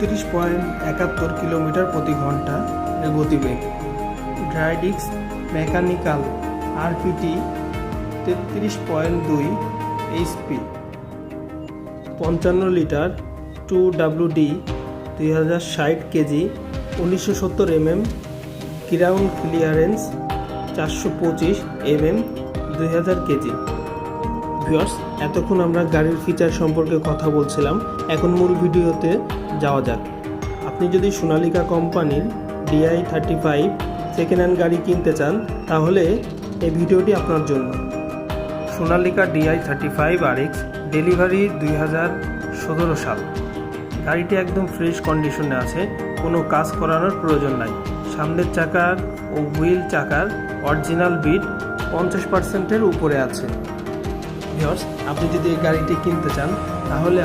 32.71 kilometre প্রতি ঘন্টা এর গতিবেগ। Dry disc mechanical RPT 33.2 HP. 55 litre 2WD 2060 KG 1970 mm ground clearance 425 mm 2000 KG. Viewers, এতক্ষণ আমরা গাড়ির ফিচার সম্পর্কে কথা বলছিলাম, এখন মূল ভিডিওতে যাওয়া যাক। আপনি যদি সোনালিকা কোম্পানির DI35 সেকেন্ড হ্যান্ড গাড়ি কিনতে চান তাহলে এই ভিডিওটি আপনার জন্য। সোনালিকা DI35 RX, ডেলিভারি 2017 সাল। গাড়িটি একদম ফ্রেশ কন্ডিশনে আছে, কোনো কাজ করানোর প্রয়োজন নাই। সামনের চাকার ও হুইল চাকার অরিজিনাল বিট 50%-এর উপরে আছে। ভিউয়ার্স, আপনি যদি এই গাড়িটি কিনতে চান তাহলে